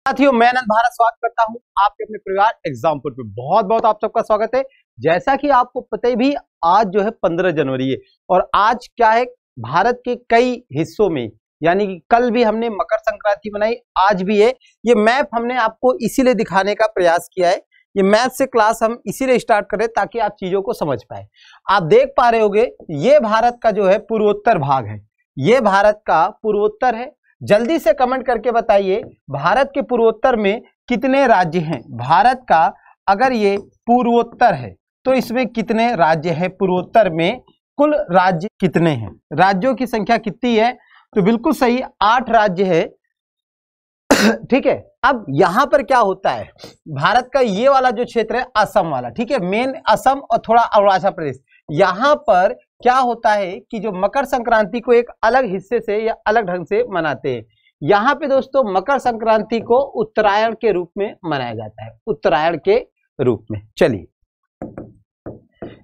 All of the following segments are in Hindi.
साथियों, मैं आनंद भारत स्वागत करता हूं आपके अपने परिवार एग्जामपुर पे। बहुत बहुत आप सबका स्वागत है। जैसा कि आपको पता ही भी, आज जो है 15 जनवरी है और आज क्या है, भारत के कई हिस्सों में यानी कि कल भी हमने मकर संक्रांति मनाई, आज भी है। ये मैप हमने आपको इसीलिए दिखाने का प्रयास किया है। ये मैप से क्लास हम इसीलिए स्टार्ट कर रहे हैं ताकि आप चीजों को समझ पाए। आप देख पा रहे होंगे, ये भारत का जो है पूर्वोत्तर भाग है, ये भारत का पूर्वोत्तर है। जल्दी से कमेंट करके बताइए, भारत के पूर्वोत्तर में कितने राज्य हैं? भारत का अगर ये पूर्वोत्तर है तो इसमें कितने राज्य हैं? पूर्वोत्तर में कुल राज्य कितने हैं? राज्यों की संख्या कितनी है? तो बिल्कुल सही, 8 राज्य है। ठीक है। अब यहां पर क्या होता है, भारत का ये वाला जो क्षेत्र है असम वाला, ठीक है, मेन असम और थोड़ा अरुणाचल प्रदेश, यहां पर क्या होता है कि जो मकर संक्रांति को एक अलग हिस्से से या अलग ढंग से मनाते हैं। यहां पे दोस्तों मकर संक्रांति को उत्तरायण के रूप में मनाया जाता है, उत्तरायण के रूप में। चलिए,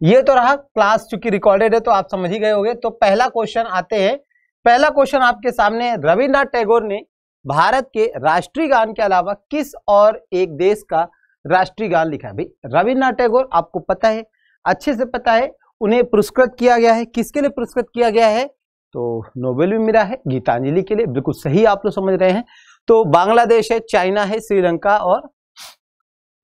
ये तो रहा क्लास, चूंकि रिकॉर्डेड है तो आप समझ ही गए होंगे। तो पहला क्वेश्चन आते हैं। पहला क्वेश्चन आपके सामने है, रविन्द्रनाथ टैगोर ने भारत के राष्ट्रीय गान के अलावा किस और एक देश का राष्ट्रीय गान लिखा है? भाई रविन्द्रनाथ टैगोर आपको पता है, अच्छे से पता है, उन्हें पुरस्कृत किया गया है। किसके लिए पुरस्कृत किया गया है? तो नोबेल भी मिला है गीतांजलि के लिए। बिल्कुल सही, आप लोग समझ रहे हैं। तो बांग्लादेश है, चाइना है, श्रीलंका और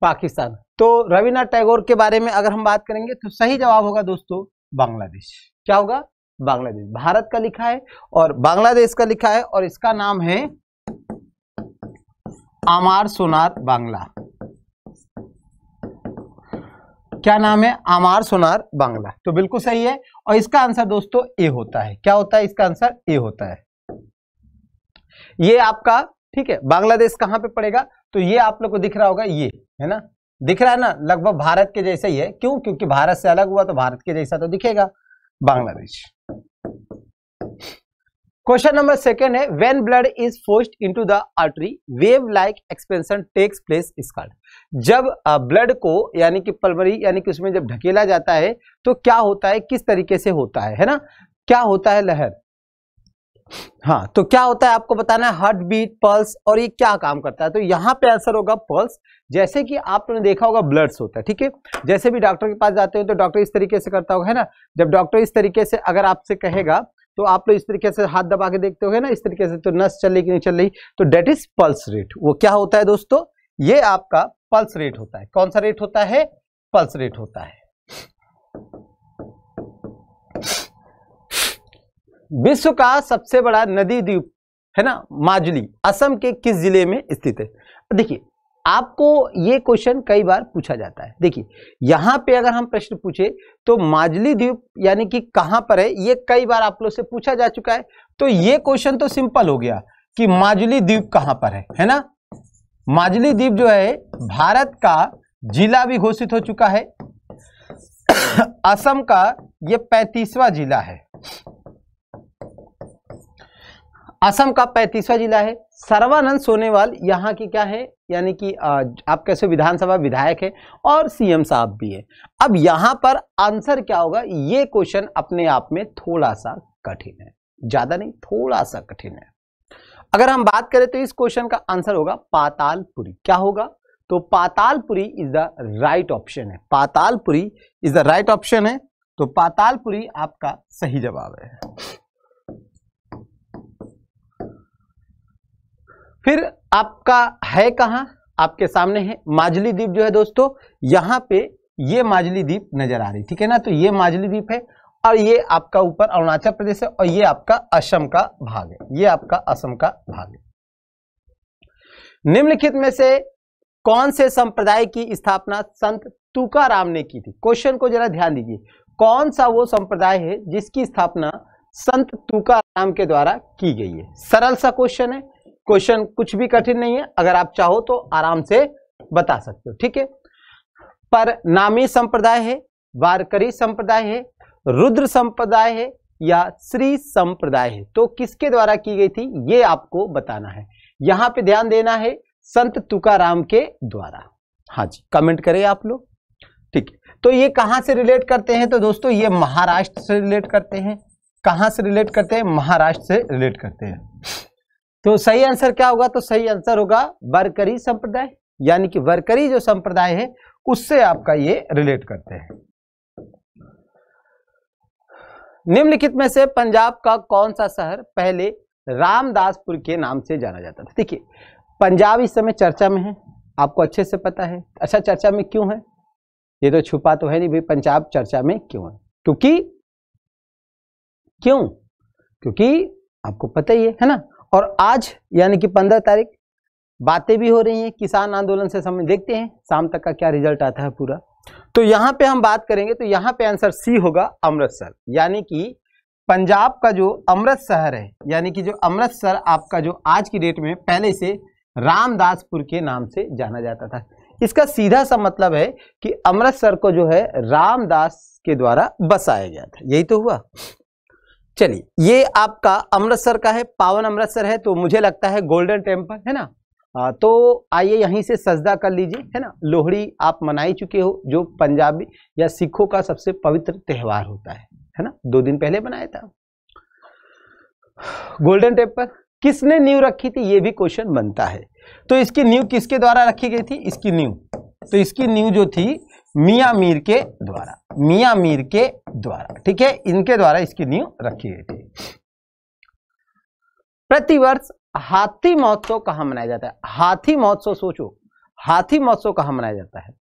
पाकिस्तान। तो रविन्द्रनाथ टैगोर के बारे में अगर हम बात करेंगे तो सही जवाब होगा दोस्तों बांग्लादेश। क्या होगा? बांग्लादेश। भारत का लिखा है और बांग्लादेश का लिखा है और इसका नाम है आमार सोनार बांग्ला। क्या नाम है? आमार सोनार बांग्ला। तो बिल्कुल सही है और इसका आंसर दोस्तों ए होता है। क्या होता है? इसका आंसर ए होता है। ये आपका, ठीक है, बांग्लादेश कहां पे पड़ेगा? तो ये आप लोग को दिख रहा होगा, ये है ना, दिख रहा है ना, लगभग भारत के जैसा ही है। क्यों? क्योंकि भारत से अलग हुआ तो भारत के जैसा तो दिखेगा बांग्लादेश। क्वेश्चन नंबर सेकंड है, when blood is forced into the artery wave like expansion takes place is called. जब ब्लड को यानी कि पल्मरी यानी कि उसमें जब ढकेला जाता है तो क्या होता है, किस तरीके से होता है ना, क्या होता है? लहर। हाँ, तो क्या होता है आपको बताना है, हार्ट बीट, पल्स, और ये क्या काम करता है? तो यहाँ पे आंसर होगा पल्स। जैसे कि आपने देखा होगा ब्लड्स होता है, ठीक है, जैसे भी डॉक्टर के पास जाते हो तो डॉक्टर इस तरीके से करता होगा, है ना। जब डॉक्टर इस तरीके से अगर आपसे कहेगा तो आप लोग इस तरीके से हाथ दबा के देखते हो ना, इस तरीके से, तो नस चल रही कि नहीं चल रही, तो डेट इज पल्स रेट। वो क्या होता है दोस्तों? ये आपका पल्स रेट होता है। कौन सा रेट होता है? पल्स रेट होता है। विश्व का सबसे बड़ा नदी द्वीप है ना माजुली, असम के किस जिले में स्थित है? देखिए, आपको ये क्वेश्चन कई बार पूछा जाता है। देखिए, यहां पे अगर हम प्रश्न पूछे तो माजुली द्वीप यानी कि कहां पर है, ये कई बार आप लोग से पूछा जा चुका है। तो ये क्वेश्चन तो सिंपल हो गया कि माजुली द्वीप कहां पर है ना। माजुली द्वीप जो है भारत का जिला भी घोषित हो चुका है। असम का ये 35वां जिला है, असम का 35वां जिला है। सर्बानंद सोनोवाल यहाँ की क्या है, यानी कि आप कैसे विधानसभा विधायक है और सीएम साहब भी है। अब यहां पर आंसर क्या होगा? ये क्वेश्चन अपने आप में थोड़ा सा कठिन है, ज्यादा नहीं, थोड़ा सा कठिन है। अगर हम बात करें तो इस क्वेश्चन का आंसर होगा पातालपुरी। क्या होगा? तो Patalpuri is the right option है। Patalpuri is the right option है। तो पातालपुरी आपका सही जवाब है। फिर आपका है कहां? आपके सामने है माजुली द्वीप जो है दोस्तों, यहां पे ये माजुली द्वीप नजर आ रही, ठीक है ना। तो ये माजुली द्वीप है और ये आपका ऊपर अरुणाचल प्रदेश है और ये आपका असम का भाग है, ये आपका असम का भाग है। निम्नलिखित में से कौन से संप्रदाय की स्थापना संत तुकाराम ने की थी? क्वेश्चन को जरा ध्यान दीजिए, कौन सा वो संप्रदाय है जिसकी स्थापना संत तुकाराम के द्वारा की गई है? सरल सा क्वेश्चन है, क्वेश्चन कुछ भी कठिन नहीं है, अगर आप चाहो तो आराम से बता सकते हो, ठीक है। पर नामी संप्रदाय है, वारकरी संप्रदाय है, रुद्र संप्रदाय है या श्री संप्रदाय है? तो किसके द्वारा की गई थी ये आपको बताना है। यहां पे ध्यान देना है, संत तुकाराम के द्वारा। हाँ जी, कमेंट करें आप लोग, ठीक है। तो ये कहां से रिलेट करते हैं? तो दोस्तों ये महाराष्ट्र से रिलेट करते हैं। कहां से रिलेट करते हैं? महाराष्ट्र से रिलेट करते हैं। तो सही आंसर क्या होगा? तो सही आंसर होगा वरकरी संप्रदाय, यानी कि वरकरी जो संप्रदाय है उससे आपका ये रिलेट करते हैं। निम्नलिखित में से पंजाब का कौन सा शहर पहले रामदासपुर के नाम से जाना जाता था? देखिए पंजाब इस समय चर्चा में है, आपको अच्छे से पता है। अच्छा चर्चा में क्यों है? ये तो छुपा तो है नहीं भाई, पंजाब चर्चा में क्यों है? क्योंकि आपको पता ही है ना। और आज यानी कि 15 तारीख बातें भी हो रही हैं किसान आंदोलन से संबंधित, देखते हैं शाम तक का क्या रिजल्ट आता है पूरा। तो यहाँ पे हम बात करेंगे तो यहाँ पे आंसर सी होगा अमृतसर, यानी कि पंजाब का जो अमृत शहर है, यानी कि जो अमृतसर आपका जो आज की डेट में पहले से रामदासपुर के नाम से जाना जाता था। इसका सीधा सा मतलब है कि अमृतसर को जो है रामदास के द्वारा बसाया गया था, यही तो हुआ। चलिए ये आपका अमृतसर का है, पावन अमृतसर है, तो मुझे लगता है गोल्डन टेम्पल है ना। तो आइए यहीं से सजदा कर लीजिए, है ना। लोहड़ी आप मनाई चुके हो, जो पंजाबी या सिखों का सबसे पवित्र त्योहार होता है ना, 2 दिन पहले बनाया था। गोल्डन टेम्पल किसने नींव रखी थी, ये भी क्वेश्चन बनता है। तो इसकी नींव किसके द्वारा रखी गई थी? इसकी नींव, तो इसकी नींव जो थी मियां मीर के द्वारा, मियां मीर के द्वारा, ठीक है, इनके द्वारा इसकी नींव रखी गई थी। प्रतिवर्ष हाथी महोत्सव कहां मनाया जाता है? हाथी महोत्सव, सोचो हाथी महोत्सव कहां मनाया जाता है?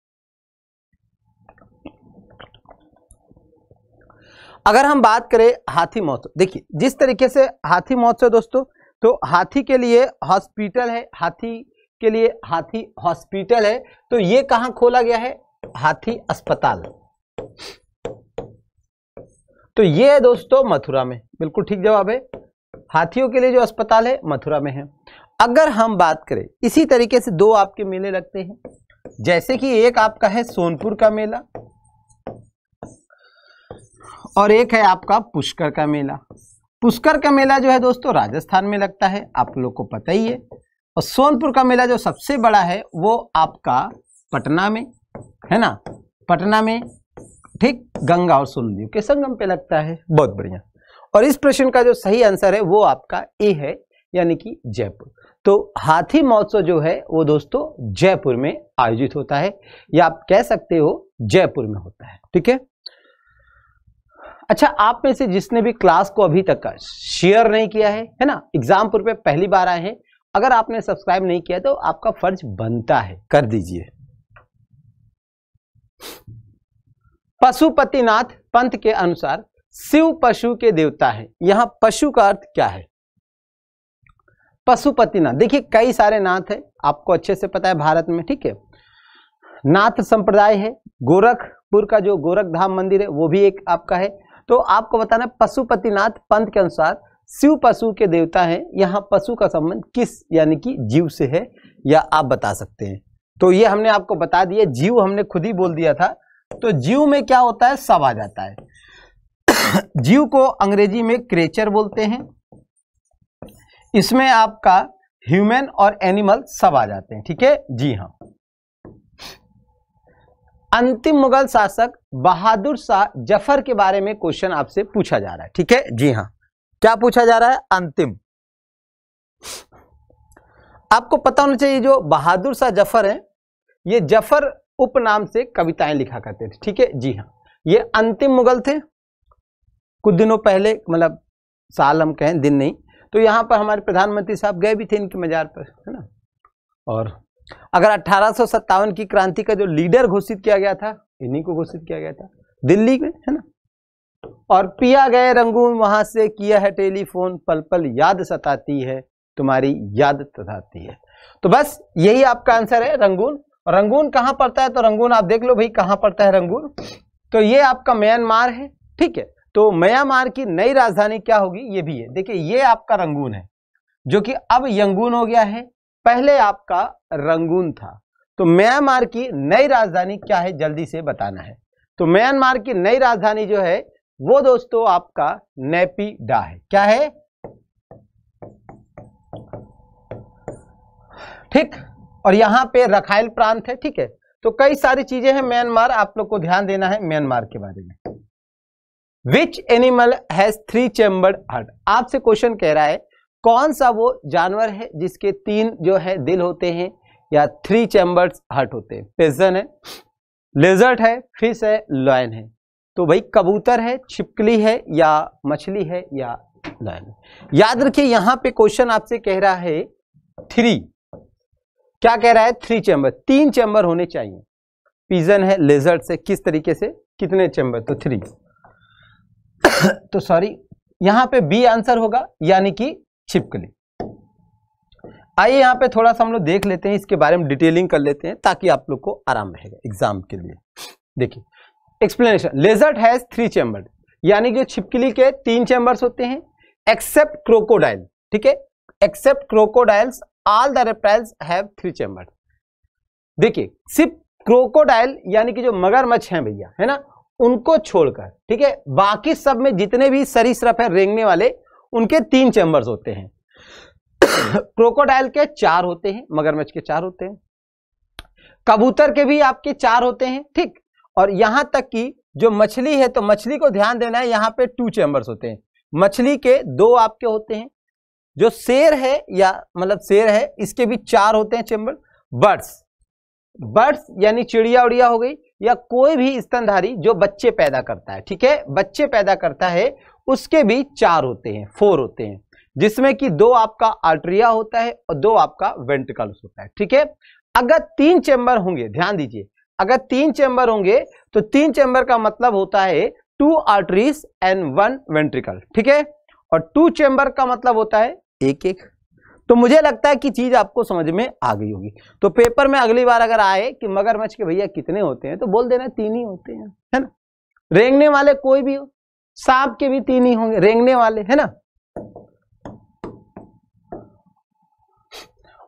अगर हम बात करें हाथी महोत्सव, देखिए जिस तरीके से हाथी महोत्सव दोस्तों, तो हाथी के लिए हॉस्पिटल है, हाथी के लिए हाथी हॉस्पिटल है, तो ये कहां खोला गया है? हाथी अस्पताल। तो ये है दोस्तों मथुरा में, बिल्कुल ठीक जवाब है। हाथियों के लिए जो अस्पताल है मथुरा में है। अगर हम बात करें इसी तरीके से 2 आपके मेले लगते हैं, जैसे कि एक आपका है सोनपुर का मेला और एक है आपका पुष्कर का मेला। पुष्कर का मेला जो है दोस्तों राजस्थान में लगता है, आप लोग को पता ही है। और सोनपुर का मेला जो सबसे बड़ा है वो आपका पटना में है ना, पटना में, ठीक, गंगा और सोन नदियों के संगम पे लगता है। बहुत बढ़िया। और इस प्रश्न का जो सही आंसर है वो आपका ए है, यानी कि जयपुर। तो हाथी महोत्सव जो है वो दोस्तों जयपुर में आयोजित होता है, या आप कह सकते हो जयपुर में होता है, ठीक है। अच्छा, आप में से जिसने भी क्लास को अभी तक शेयर नहीं किया है ना, एग्जामपुर पे पहली बार आए हैं, अगर आपने सब्सक्राइब नहीं किया तो आपका फर्ज बनता है, कर दीजिए। पशुपतिनाथ पंथ के अनुसार शिव पशु के देवता है। यहां पशु का अर्थ क्या है? पशुपतिनाथ, देखिए कई सारे नाथ है, आपको अच्छे से पता है भारत में, ठीक है। नाथ संप्रदाय है, गोरखपुर का जो गोरखधाम मंदिर है वो भी एक आपका है। तो आपको बताना पशुपतिनाथ पंथ के अनुसार शिव पशु के देवता हैं। यहाँ पशु का संबंध किस यानी कि जीव से है, या आप बता सकते हैं। तो ये हमने आपको बता दिया, जीव हमने खुद ही बोल दिया था। तो जीव में क्या होता है? सब आ जाता है। जीव को अंग्रेजी में क्रिएचर बोलते हैं। इसमें आपका ह्यूमन और एनिमल सब आ जाते हैं, ठीक है जी हाँ। अंतिम मुगल शासक बहादुर शाह जफर के बारे में क्वेश्चन आपसे पूछा जा रहा है, ठीक है जी हाँ। क्या पूछा जा रहा है? अंतिम। आपको पता होना चाहिए जो बहादुर शाह जफर है, ये जफर उपनाम से कविताएं लिखा करते थे, ठीक है जी हाँ। ये अंतिम मुगल थे, कुछ दिनों पहले, मतलब साल हम कहें, दिन नहीं। तो यहाँ पर हमारे प्रधानमंत्री साहब गए भी थे इनके मजार पर, है ना। और अगर 1857 की क्रांति का जो लीडर घोषित किया गया था, इन्हीं को घोषित किया गया था दिल्ली में, है ना। और पिया गए रंगून वहां से, किया है टेलीफोन, पल पल याद सताती है, तुम्हारी याद सताती है। तो बस यही आपका आंसर है, रंगून। और रंगून कहां पड़ता है? तो रंगून आप देख लो भाई कहां पड़ता है रंगून। तो ये आपका म्यांमार है, ठीक है। तो म्यांमार की नई राजधानी क्या होगी? ये भी है, देखिए ये आपका रंगून है, जो कि अब यंगून हो गया है, पहले आपका रंगून था। तो म्यांमार की नई राजधानी क्या है, जल्दी से बताना है। तो म्यांमार की नई राजधानी जो है वो दोस्तों आपका नेपिडा है। क्या है? ठीक। और यहां पे रखाइल प्रांत है, ठीक है। तो कई सारी चीजें हैं म्यांमार, आप लोग को ध्यान देना है म्यांमार के बारे में। Which animal has 3 chambered heart? आपसे क्वेश्चन कह रहा है कौन सा वो जानवर है जिसके 3 जो है दिल होते हैं या 3 चैम्बर्स हार्ट होते हैं? पिजन है, लेजर्ट है, फिश है, लॉयन है। तो भाई कबूतर है, छिपकली है, या मछली है, या लॉयन है। याद रखिए यहां पे क्वेश्चन आपसे कह रहा है 3, क्या कह रहा है? 3 चैम्बर, 3 चैम्बर होने चाहिए। पिजन है, लेजर्ट से किस तरीके से, कितने चैम्बर? तो 3। तो सॉरी, यहां पे बी आंसर होगा, यानी कि छिपकली। आइए यहां पे थोड़ा सा हम लोग देख लेते हैं, इसके बारे में डिटेलिंग कर लेते हैं ताकि आप लोग को आराम रहेगा एग्जाम के लिए। देखिए एक्सप्लेनेशन, लेजर्ट हैज 3 चैम्बर, यानी कि छिपकली के 3 चैम्बर्स होते हैं, एक्सेप्ट क्रोकोडाइल, ठीक है, except crocodiles all the reptiles have 3 chamber. देखिए सिर्फ क्रोकोडाइल यानी कि जो मगरमच्छ हैं भैया, है ना, उनको छोड़कर, ठीक है, बाकी सब में जितने भी सरीसृप है, रेंगने वाले, उनके 3 चैम्बर्स होते हैं। क्रोकोडाइल के 4 होते हैं, मगरमच्छ के 4 होते हैं, कबूतर के भी आपके 4 होते हैं, ठीक। और यहां तक कि जो मछली है, तो मछली को ध्यान देना है, यहां पे 2 चैम्बर्स होते हैं, मछली के 2 आपके होते हैं। जो शेर है, या मतलब शेर है, इसके भी 4 होते हैं चैम्बर। बर्ड्स यानी चिड़िया उड़िया हो गई, या कोई भी स्तनधारी जो बच्चे पैदा करता है, ठीक है, बच्चे पैदा करता है, उसके भी 4 होते हैं, 4 होते हैं, जिसमें कि 2 आपका आर्टरिया होता है और 2 आपका वेंट्रिकल्स होता है, ठीक है। अगर 3 चैम्बर होंगे, ध्यान दीजिए, अगर 3 चैम्बर होंगे तो 3 चैम्बर का मतलब होता है 2 आर्टरीज एंड 1 वेंट्रिकल, ठीक है, और 2 चैम्बर का मतलब होता है 1-1। तो मुझे लगता है कि चीज आपको समझ में आ गई होगी। तो पेपर में अगली बार अगर आए कि मगरमच्छ के भैया कितने होते हैं, तो बोल देना 3 ही होते हैं, है ना। रेंगने वाले कोई भी हो, सांप के भी 3 ही होंगे रेंगने वाले, है ना।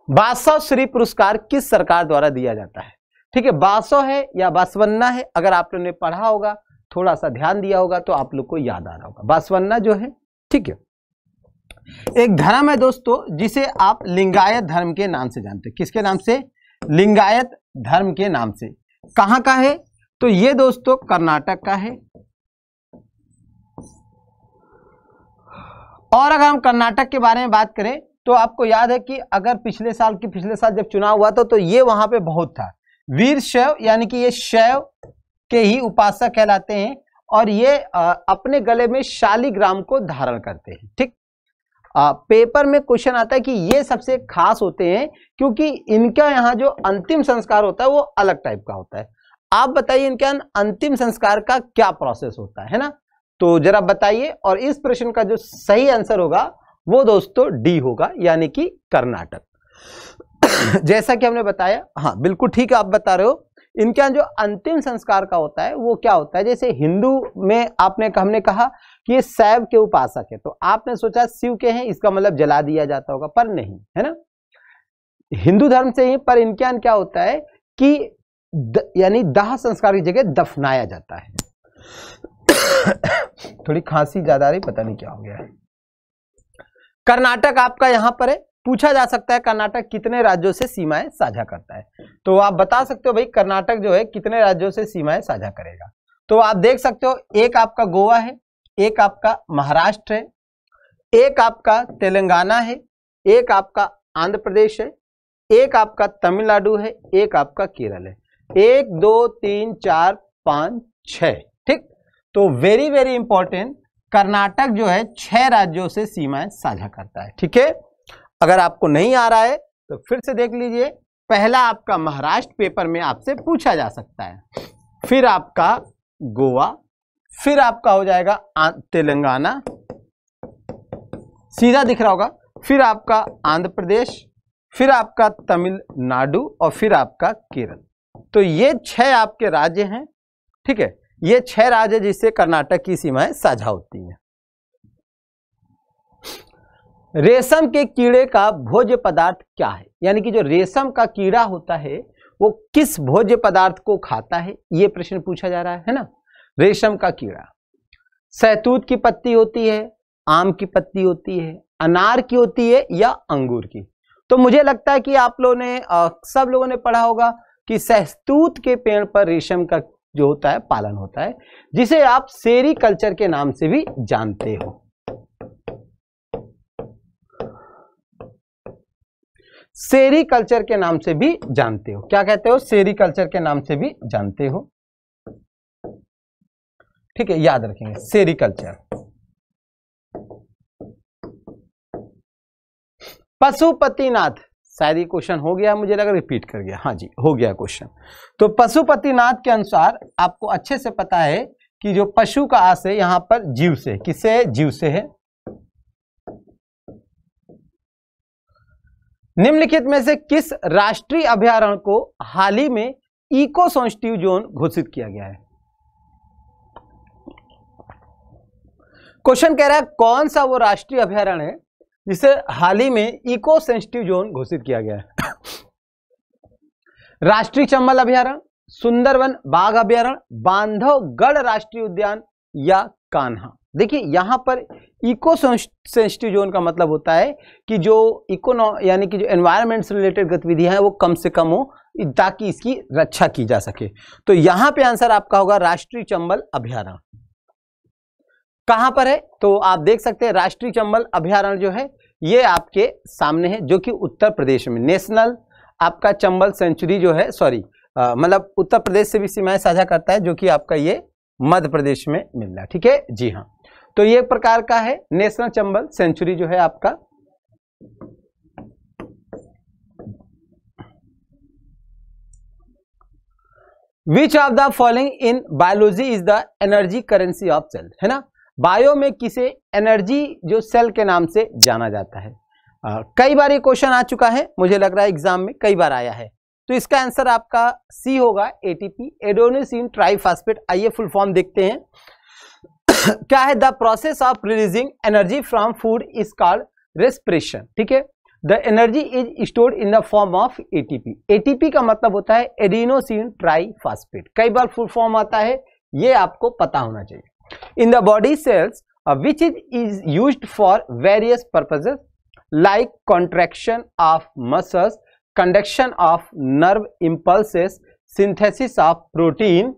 बासव श्री पुरस्कार किस सरकार द्वारा दिया जाता है? ठीक है, बासव है या बासवन्ना है, अगर आप लोगों ने पढ़ा होगा, थोड़ा सा ध्यान दिया होगा, तो आप लोग को याद आ रहा होगा। बासवन्ना जो है, ठीक है, एक धर्म है दोस्तों जिसे आप लिंगायत धर्म के नाम से जानते हैं। किसके नाम से? लिंगायत धर्म के नाम से। कहां का है? तो ये दोस्तों कर्नाटक का है। और अगर हम कर्नाटक के बारे में बात करें तो आपको याद है कि अगर पिछले साल जब चुनाव हुआ था, तो ये वहां पे बहुत था। वीर शैव यानी कि ये शैव के ही उपासक कहलाते हैं, और ये अपने गले में शालिग्राम को धारण करते हैं, ठीक। पेपर में क्वेश्चन आता है कि ये सबसे खास होते हैं क्योंकि इनका यहाँ जो अंतिम संस्कार होता है वो अलग टाइप का होता है। आप बताइए इनके अंतिम संस्कार का क्या प्रोसेस होता है ना, तो जरा बताइए। और इस प्रश्न का जो सही आंसर होगा वो दोस्तों डी होगा, यानी कि कर्नाटक। जैसा कि हमने बताया, हाँ बिल्कुल ठीक है, आप बता रहे हो। इनके यहाँ जो अंतिम संस्कार का होता है वो क्या होता है, जैसे हिंदू में हमने कहा कि ये शैव के उपासक है, तो आपने सोचा शिव के हैं, इसका मतलब जला दिया जाता होगा, पर नहीं, है ना, हिंदू धर्म से ही। पर इनके यहाँ क्या होता है कि यानी दाह संस्कार की जगह दफनाया जाता है। थोड़ी खांसी ज्यादा आ रही, पता नहीं क्या हो गया है। कर्नाटक आपका यहां पर है, पूछा जा सकता है कर्नाटक कितने राज्यों से सीमाएं साझा करता है, तो आप बता सकते हो भाई कर्नाटक जो है कितने राज्यों से सीमाएं साझा करेगा। तो आप देख सकते हो, एक आपका गोवा है, एक आपका महाराष्ट्र है, एक आपका तेलंगाना है, एक आपका आंध्र प्रदेश है, एक आपका तमिलनाडु है, एक आपका केरल है। 1 2 3 4 5 6, ठीक। तो वेरी वेरी इंपॉर्टेंट, कर्नाटक जो है 6 राज्यों से सीमाएं साझा करता है, ठीक है। अगर आपको नहीं आ रहा है तो फिर से देख लीजिए। पहला आपका महाराष्ट्र पेपर में आपसे पूछा जा सकता है, फिर आपका गोवा, फिर आपका हो जाएगा तेलंगाना, सीधा दिख रहा होगा, फिर आपका आंध्र प्रदेश, फिर आपका तमिलनाडु और फिर आपका केरल। तो ये 6 आपके राज्य हैं, ठीक है, ये 6 राज्य जिससे कर्नाटक की सीमाएं साझा होती हैं। रेशम के कीड़े का भोज्य पदार्थ क्या है, यानी कि जो रेशम का कीड़ा होता है वो किस भोज्य पदार्थ को खाता है, ये प्रश्न पूछा जा रहा है ना। रेशम का कीड़ा सहतूत की पत्ती होती है, आम की पत्ती होती है, अनार की होती है, या अंगूर की। तो मुझे लगता है कि आप लोगों ने सब लोगों ने पढ़ा होगा कि सहतूत के पेड़ पर रेशम का जो होता है पालन होता है, जिसे आप सेरीकल्चर के नाम से भी जानते हो। सेरीकल्चर के नाम से भी जानते हो। क्या कहते हो? सेरीकल्चर के नाम से भी जानते हो। ठीक है, याद रखेंगे सेरीकल्चर। पशुपतिनाथ, शायद ये क्वेश्चन हो गया, मुझे लगा रिपीट कर गया। हाँ जी, हो गया क्वेश्चन। तो पशुपतिनाथ के अनुसार आपको अच्छे से पता है कि जो पशु का आस है यहां पर जीव से, किससे? जीव से है। निम्नलिखित में से किस राष्ट्रीय अभयारण्य को हाल ही में इको सेंसिटिव जोन घोषित किया गया है? क्वेश्चन कह रहा है कौन सा वो राष्ट्रीय अभयारण्य है जिसे हाल ही में इको सेंसिटिव जोन घोषित किया गया है? राष्ट्रीय चंबल अभयारण्य, सुंदरवन बाघ अभयारण्य, बांधवगढ़ राष्ट्रीय उद्यान या कान्हा। देखिए यहां पर इको सेंसिटिव जोन का मतलब होता है कि जो यानी कि जो एनवायरमेंट से रिलेटेड गतिविधियां हैं वो कम से कम हो ताकि इसकी रक्षा की जा सके। तो यहां पे आंसर आपका होगा राष्ट्रीय चंबल अभयारण्य। कहां पर है? तो आप देख सकते हैं राष्ट्रीय चंबल अभयारण्य जो है ये आपके सामने है, जो कि उत्तर प्रदेश में नेशनल आपका चंबल सेंचुरी जो है, सॉरी मतलब उत्तर प्रदेश से भी सीमाएं साझा करता है, जो कि आपका ये मध्य प्रदेश में मिल रहा है। ठीक है जी हाँ, तो ये प्रकार का है नेशनल चंबल सेंचुरी जो है आपका। Which of the following in biology is the energy currency of cell, है ना। बायो में किसे एनर्जी जो सेल के नाम से जाना जाता है? कई बार ये क्वेश्चन आ चुका है, मुझे लग रहा है एग्जाम में कई बार आया है। तो इसका आंसर आपका सी होगा, एटीपी, एडेनोसिन ट्राइफॉस्फेट। आइए फुल फॉर्म देखते हैं। क्या है? The process of releasing energy from food is called respiration. ठीक है, the energy is stored in the form of ATP. ATP का मतलब होता है एडेनोसिन ट्राइफॉस्फेट। कई बार फुल फॉर्म आता है, ये आपको पता होना चाहिए। In the body cells, which is used for various purposes like contraction of muscles, conduction of nerve impulses, synthesis of protein,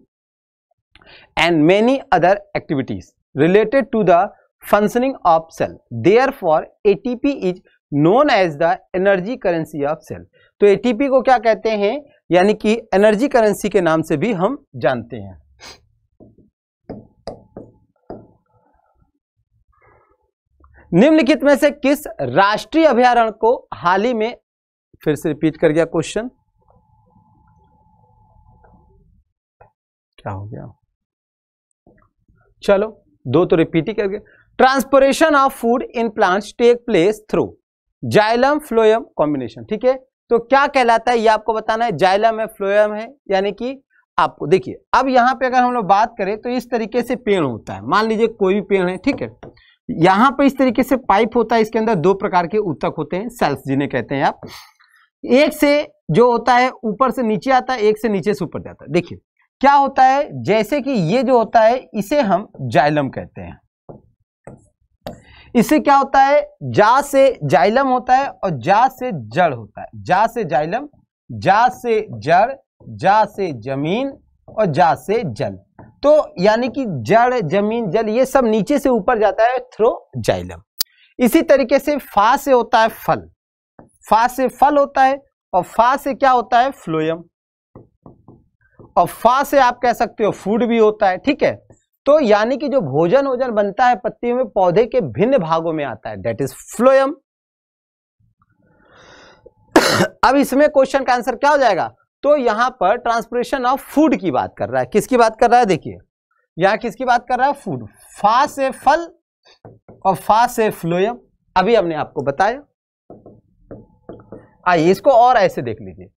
and many other activities related to the functioning of cell. Therefore, ATP is known as the energy currency of cell. तो ATP को क्या कहते हैं? यानी कि एनर्जी करेंसी के नाम से भी हम जानते हैं। निम्नलिखित में से किस राष्ट्रीय अभयारण्य को हाल ही में, फिर से रिपीट कर गया क्वेश्चन, क्या हो गया? चलो दो तो रिपीट ही कर गए। Transportation of food in plants take place through xylem phloem combination. ठीक है, तो क्या कहलाता है ये आपको बताना है। जाइलम है, फ्लोएम है, यानी कि आपको देखिए अब यहां पे अगर हम लोग बात करें तो इस तरीके से पेड़ होता है। मान लीजिए कोई भी पेड़ है, ठीक है, यहां पे इस तरीके से पाइप होता है, इसके अंदर दो प्रकार के ऊतक होते हैं, सेल्स जिन्हें कहते हैं आप। एक से जो होता है ऊपर से नीचे आता है, एक से नीचे से ऊपर जाता है। देखिए क्या होता है, जैसे कि ये जो होता है इसे हम जाइलम कहते हैं। इससे क्या होता है, जा से जाइलम होता है और जा से जड़ होता है। जा से जाइलम, जा से जड़, जा से जमीन और जा से जल। तो यानी कि जड़, जमीन, जल ये सब नीचे से ऊपर जाता है थ्रू जाइलम। इसी तरीके से फा से होता है फल, फा से फल होता है, और फा से क्या होता है, फ्लोएम, और फा से आप कह सकते हो फूड भी होता है। ठीक है, तो यानी कि जो भोजन वोजन बनता है पत्तियों में पौधे के भिन्न भागों में आता है, दैट इज फ्लोएम। अब इसमें क्वेश्चन का आंसर क्या हो जाएगा, तो यहां पर ट्रांसपोर्टेशन ऑफ फूड की बात कर रहा है। किसकी बात कर रहा है, देखिए यहां किसकी बात कर रहा है, फूड। फा से फल और फा से फ्लोएम, अभी हमने आपको बताया। आइए इसको और ऐसे देख लीजिए।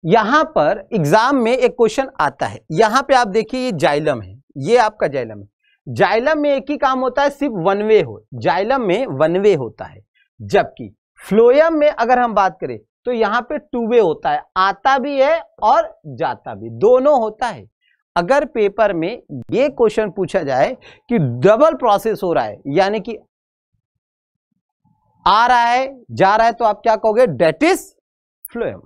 यहां पर एग्जाम में एक क्वेश्चन आता है, यहां पे आप देखिए ये जाइलम है, ये आपका जाइलम है। जाइलम में एक ही काम होता है, सिर्फ वन वे हो, जाइलम में वन वे होता है। जबकि फ्लोएम में अगर हम बात करें तो यहां पे टू वे होता है, आता भी है और जाता भी, दोनों होता है। अगर पेपर में ये क्वेश्चन पूछा जाए कि डबल प्रोसेस हो रहा है, यानी कि आ रहा है जा रहा है, तो आप क्या कहोगे, डेट इज फ्लोएम।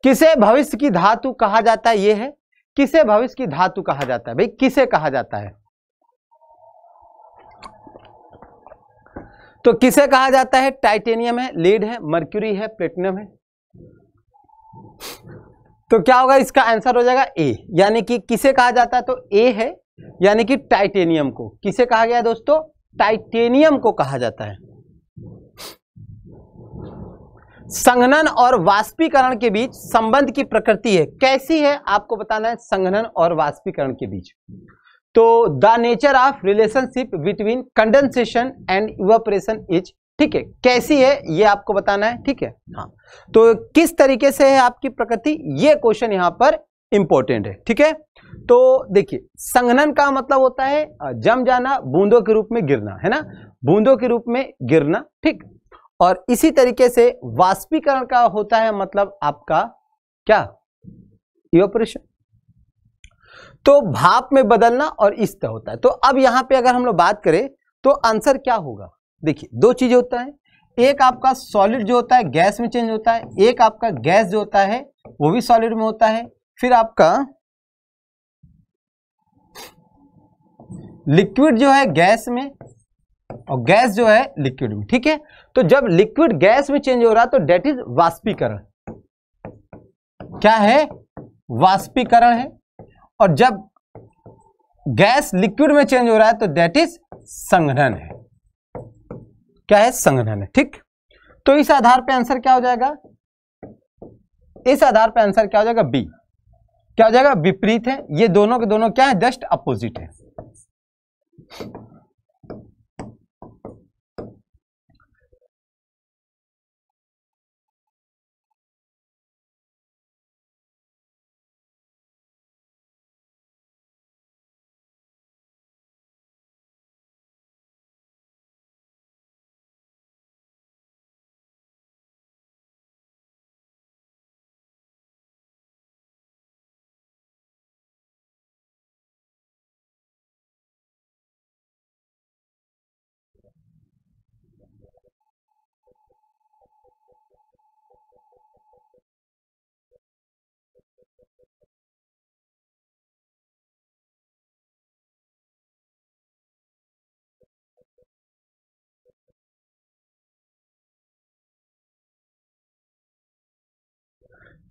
किसे भविष्य की धातु कहा जाता है, ये है किसे भविष्य की धातु कहा जाता है, भाई किसे कहा जाता है। तो किसे कहा जाता है? टाइटेनियम है, लीड है, मर्क्यूरी है, प्लेटिनम है। तो क्या होगा? इसका आंसर हो जाएगा ए, यानी कि किसे कहा जाता है? तो ए है, यानी कि टाइटेनियम को किसे कहा गया है दोस्तों? टाइटेनियम को कहा जाता है। संघनन और वाष्पीकरण के बीच संबंध की प्रकृति है, कैसी है आपको बताना है संघनन और वाष्पीकरण के बीच। तो the nature of relationship between condensation and evaporation is, ठीक है, कैसी है ये आपको बताना है, ठीक है। हाँ, तो किस तरीके से है आपकी प्रकृति, ये क्वेश्चन यहां पर इंपॉर्टेंट है, ठीक है। तो देखिए, संघनन का मतलब होता है जम जाना, बूंदों के रूप में गिरना, है ना, बूंदों के रूप में गिरना, ठीक। और इसी तरीके से वाष्पीकरण का होता है मतलब आपका क्या? इवेपोरेशन। तो भाप में बदलना और इस तरह होता है। तो अब यहां पे अगर हम लोग बात करें तो आंसर क्या होगा? देखिए, दो चीजें होता है, एक आपका सॉलिड जो होता है गैस में चेंज होता है, एक आपका गैस जो होता है वो भी सॉलिड में होता है, फिर आपका लिक्विड जो है गैस में और गैस जो है लिक्विड में, ठीक है। तो जब लिक्विड गैस में चेंज हो रहा है तो डेट इज वाष्पीकरण, क्या है? वाष्पीकरण है। और जब गैस लिक्विड में चेंज हो रहा है तो डेट इज संघनन है, क्या है? संघनन है, ठीक। तो इस आधार पे आंसर क्या हो जाएगा? इस आधार पे आंसर क्या हो जाएगा? बी, क्या हो जाएगा? विपरीत है। ये दोनों के दोनों क्या है? जस्ट अपोजिट है।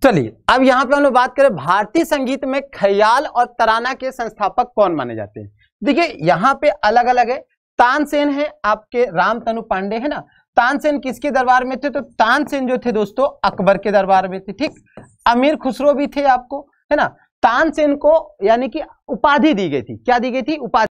चलिए, अब यहां पे हम लोग बात करें भारतीय संगीत में ख्याल और तराना के संस्थापक कौन माने जाते हैं। देखिए, यहां पे अलग अलग है। तानसेन है आपके, रामतनु पांडे है ना। तानसेन किसके दरबार में थे? तो तानसेन जो थे दोस्तों अकबर के दरबार में थे, ठीक। अमीर खुसरो भी थे आपको, है ना। तानसेन को यानी कि उपाधि दी गई थी, क्या दी गई थी? उपाधि।